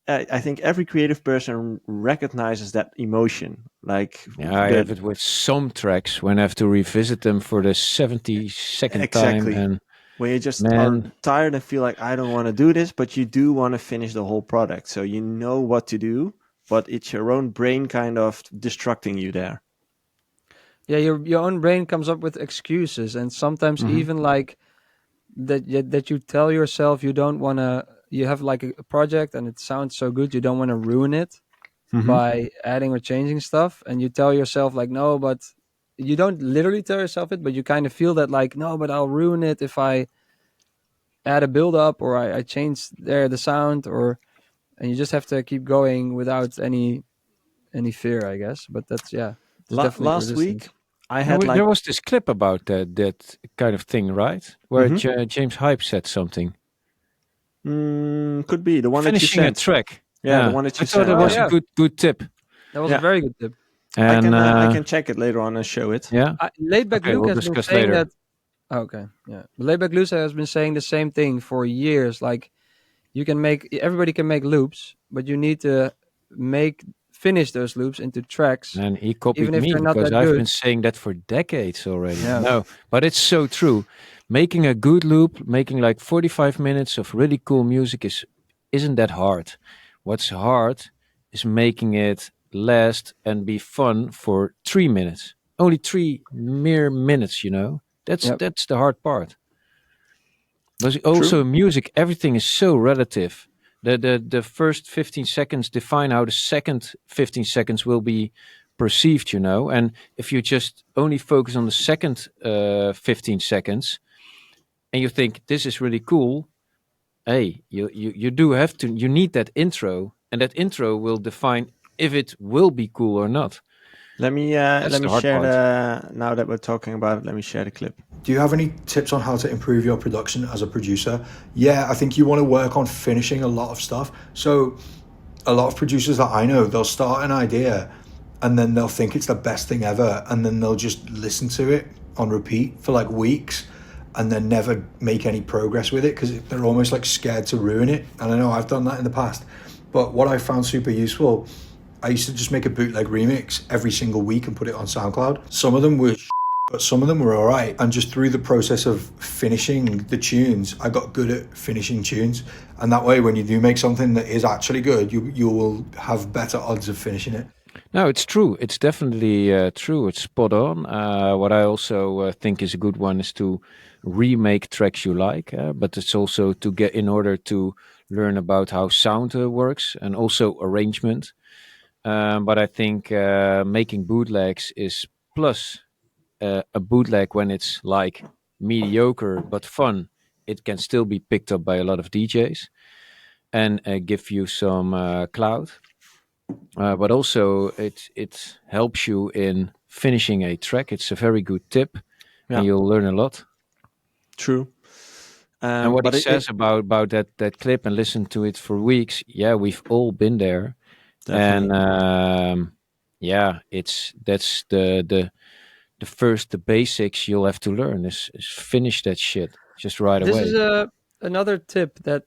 I think every creative person recognizes that emotion. Like Yeah, I have it with some tracks when I have to revisit them for the 72nd time. exactly And when you just are man, tired and feel like I don't want to do this, but you do want to finish the whole product. So you know what to do, but it's your own brain kind of destructing you there. Yeah, your own brain comes up with excuses, and sometimes Hmm. even like that you tell yourself you don't want to. You have like a project and it sounds so good, you don't want to ruin it Hmm. by adding or changing stuff, and you tell yourself like no, but you don't literally tell yourself it, but you kind of feel that like no, but I'll ruin it if I add a build up or I change the sound, or and you just have to keep going without any fear, I guess. But that's yeah, it's definitely Last week, resistance. I now had there like, was this clip about that kind of thing, right? Where hmm, James Hype said something. could be the one that you Finishing a sent. track. Yeah, the Yeah, one that I you thought it sent. Oh was Yeah, a yeah, good tip. that was a yeah. very good tip. And I can check it later on and show it. yeah, Laidback okay, Luke we'll has been discuss saying later. that. Okay, yeah, but Laidback Luke has been saying the same thing for years. Like you can make everybody can make loops, but you need to make finish those loops into tracks, And he even copied if me they're not because that I've good. been saying that for decades already. Yeah, No, but it's so true. Making a good loop, making like 45 minutes of really cool music isn't that hard. What's hard is making it last and be fun for 3 minutes. Only three mere minutes, you know. yep. That's the hard part. But True. also in music, everything is so relative. The first 15 seconds define how the second 15 seconds will be perceived, you know. And if you just only focus on the second 15 seconds and you think this is really cool, hey, you do have to, you need that intro, and that intro will define if it will be cool or not. Let That's me the hard share part. the, now that we're talking about it, let me share the clip. Do you have any tips on how to improve your production as a producer? Yeah, I think you want to work on finishing a lot of stuff. So a lot of producers that I know, they'll start an idea and then they'll think it's the best thing ever, and then they'll just listen to it on repeat for like weeks and then never make any progress with it because they're almost like scared to ruin it. And I know I've done that in the past. But what I found super useful, I used to just make a bootleg remix every single week and put it on SoundCloud. Some of them were but some of them were all right. And just through the process of finishing the tunes, I got good at finishing tunes. And that way, when you do make something that is actually good, you will have better odds of finishing it. No, it's true. It's definitely true. It's spot on. What I also think is a good one is to remake tracks you like, but it's also to get in order to learn about how sound works and also arrangement. But I think making bootlegs is plus a bootleg when it's like mediocre but fun. It can still be picked up by a lot of DJs and give you some clout. But also it helps you in finishing a track. It's a very good tip, and Yeah, you'll learn a lot. true. And what he But says about that clip and listen to it for weeks, yeah, we've all been there. And definitely. yeah, that's the first, the basics you'll have to learn is finish that shit just right This is away. a another tip that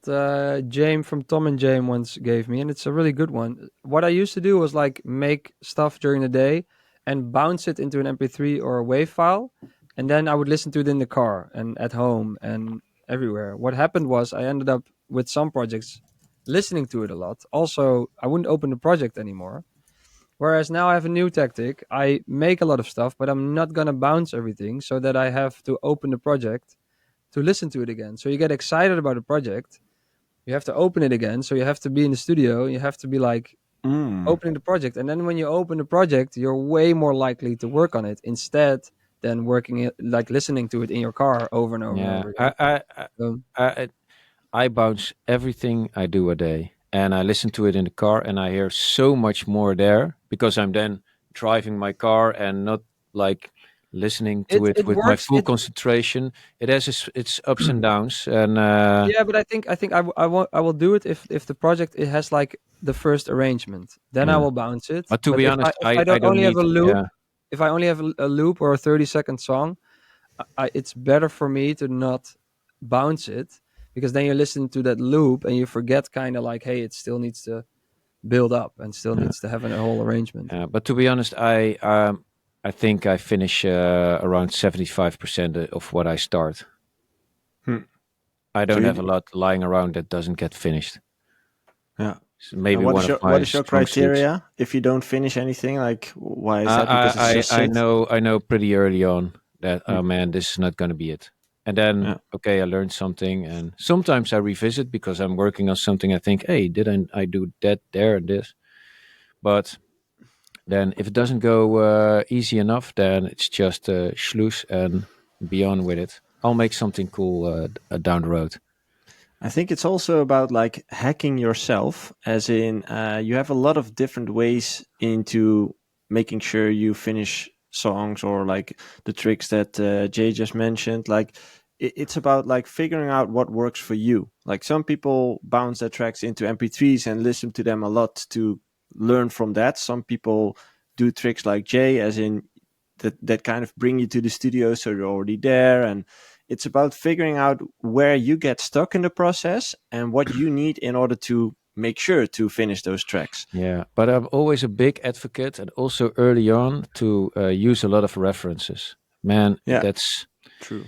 James from Tom and James once gave me, and it's a really good one. What I used to do was like make stuff during the day and bounce it into an MP3 or a WAV file, and then I would listen to it in the car and at home and everywhere. What happened was I ended up with some projects listening to it a lot. Also, I wouldn't open the project anymore. Whereas now I have a new tactic. I make a lot of stuff, but I'm not gonna bounce everything so that I have to open the project to listen to it again. So you get excited about a project, you have to open it again. So you have to be in the studio, you have to be like Mm. opening the project. And then when you open the project, you're way more likely to work on it instead than working it like listening to it in your car over and over and Yeah, over again. So, I I bounce everything I do a day, and I listen to it in the car, and I hear so much more there because I'm then driving my car and not like listening to it it with my works. full concentration. It has its ups and downs, and Yeah, but I think I will do it if the project it has like the first arrangement. Then I yeah. will bounce it. But to But be if I honest, if I I don't don't only have need. a loop, Yeah, if I only have a loop or a 30-second song, it's better for me to not bounce it because then you listen to that loop and you forget kind of like, hey, it still needs to. build up and still needs to have a whole arrangement. But to be honest, I think I finish around 75% of what I start. I don't you have a lot lying around that doesn't get finished. Yeah. So maybe And one of my what is your strong suits. criteria if you don't finish anything? Like, why is that? Because it's just I shit? know pretty early on that oh man, this is not going to be it. And then Yeah. okay, I learned something, and sometimes I revisit because I'm working on something. I think, hey, didn't I do that there and this? But then if it doesn't go easy enough, then it's just schloes and be on with it. I'll make something cool down the road. I think it's also about like hacking yourself, as in you have a lot of different ways into making sure you finish songs, or like the tricks that Jay just mentioned. Like it's about like figuring out what works for you. Like some people bounce their tracks into MP3s and listen to them a lot to learn from that. Some people do tricks like Jay, as in that kind of bring you to the studio, so you're already there. And it's about figuring out where you get stuck in the process and what you need in order to make sure to finish those tracks. Yeah, but I'm always a big advocate, and also early on to use a lot of references. Man, Yeah. that's True.